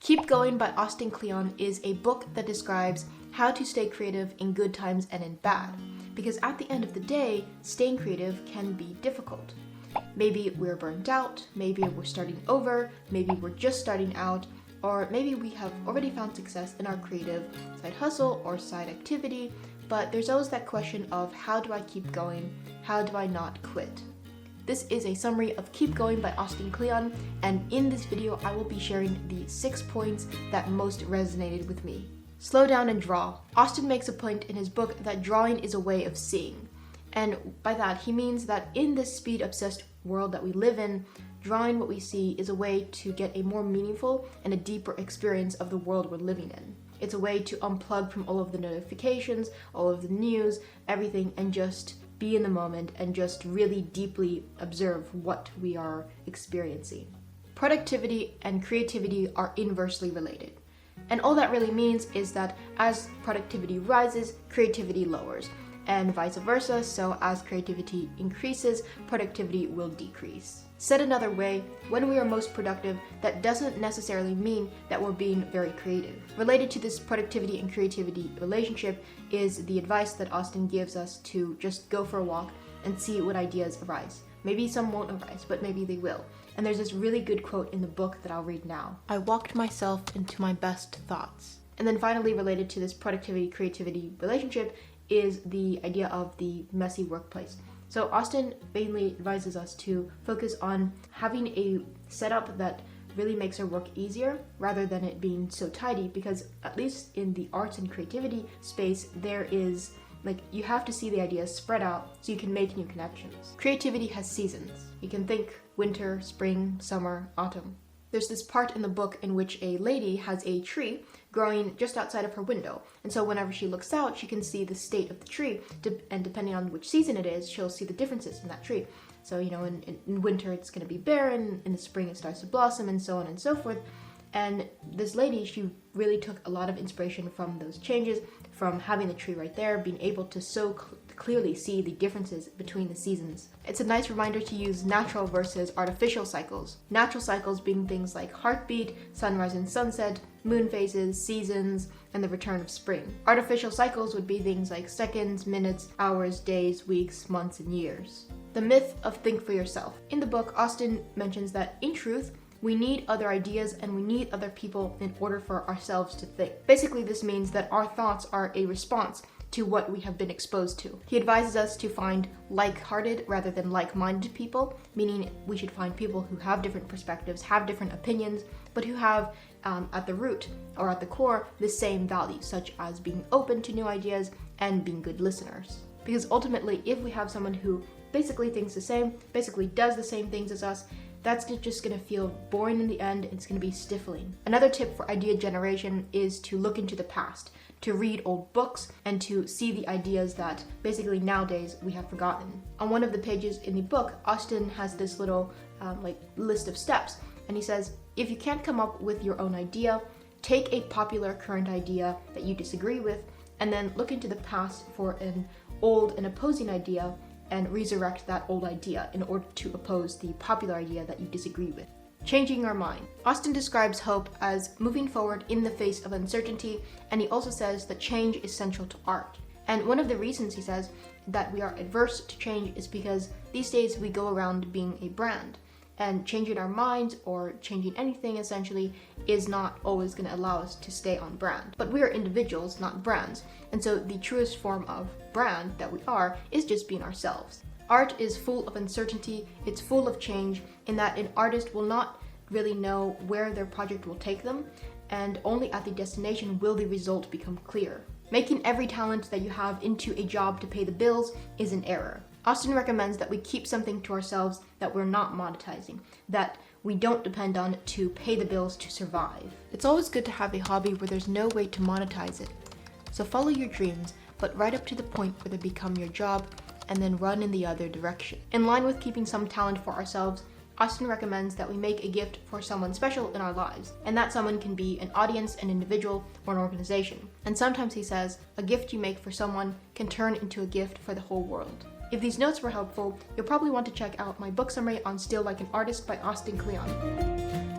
Keep Going by Austin Kleon is a book that describes how to stay creative in good times and in bad. Because at the end of the day, staying creative can be difficult. Maybe we're burnt out, maybe we're starting over, maybe we're just starting out, or maybe we have already found success in our creative side hustle or side activity, but there's always that question of how do I keep going? How do I not quit? This is a summary of Keep Going by Austin Kleon, and in this video I will be sharing the 6 points that most resonated with me. Slow down and draw. Austin makes a point in his book that drawing is a way of seeing. And by that, he means that in this speed-obsessed world that we live in, drawing what we see is a way to get a more meaningful and a deeper experience of the world we're living in. It's a way to unplug from all of the notifications, all of the news, everything, and just be in the moment and just really deeply observe what we are experiencing. Productivity and creativity are inversely related. And all that really means is that as productivity rises, creativity lowers, and vice versa, so as creativity increases, productivity will decrease. Said another way, when we are most productive, that doesn't necessarily mean that we're being very creative. Related to this productivity and creativity relationship is the advice that Austin gives us to just go for a walk and see what ideas arise. Maybe some won't arise, but maybe they will. And there's this really good quote in the book that I'll read now. I walked myself into my best thoughts. And then finally, related to this productivity-creativity relationship is the idea of the messy workplace. So Austin mainly advises us to focus on having a setup that really makes our work easier rather than it being so tidy, because at least in the arts and creativity space, there is you have to see the ideas spread out so you can make new connections. Creativity has seasons. You can think winter, spring, summer, autumn. There's this part in the book in which a lady has a tree growing just outside of her window. And so whenever she looks out, she can see the state of the tree. And depending on which season it is, she'll see the differences in that tree. So, in winter, it's going to be barren. In the spring, it starts to blossom, and so on and so forth. And this lady, she really took a lot of inspiration from those changes, from having the tree right there, being able to so clearly see the differences between the seasons. It's a nice reminder to use natural versus artificial cycles. Natural cycles being things like heartbeat, sunrise and sunset, moon phases, seasons, and the return of spring. Artificial cycles would be things like seconds, minutes, hours, days, weeks, months, and years. The myth of think for yourself. In the book, Austin mentions that in truth, we need other ideas and we need other people in order for ourselves to think. Basically, this means that our thoughts are a response to what we have been exposed to. He advises us to find like-hearted rather than like-minded people, meaning we should find people who have different perspectives, have different opinions, but who have at the root or at the core the same values, such as being open to new ideas and being good listeners. Because ultimately, if we have someone who basically thinks the same, basically does the same things as us, that's just going to feel boring in the end. It's going to be stifling. Another tip for idea generation is to look into the past, to read old books, and to see the ideas that basically nowadays we have forgotten. On one of the pages in the book, Austin has this little list of steps, and he says, if you can't come up with your own idea, take a popular current idea that you disagree with, and then look into the past for an old and opposing idea and resurrect that old idea in order to oppose the popular idea that you disagree with. Changing our mind. Austin describes hope as moving forward in the face of uncertainty, and he also says that change is central to art. And one of the reasons he says that we are adverse to change is because these days we go around being a brand, and changing our minds or changing anything essentially is not always going to allow us to stay on brand. But we are individuals, not brands, and so the truest form of brand that we are is just being ourselves. Art is full of uncertainty, it's full of change, in that an artist will not really know where their project will take them, and only at the destination will the result become clear. Making every talent that you have into a job to pay the bills is an error. Austin recommends that we keep something to ourselves that we're not monetizing, that we don't depend on to pay the bills to survive. It's always good to have a hobby where there's no way to monetize it. So follow your dreams, but right up to the point where they become your job, and then run in the other direction. In line with keeping some talent for ourselves, Austin recommends that we make a gift for someone special in our lives, and that someone can be an audience, an individual, or an organization. And sometimes he says, a gift you make for someone can turn into a gift for the whole world. If these notes were helpful, you'll probably want to check out my book summary on Still Like an Artist by Austin Kleon.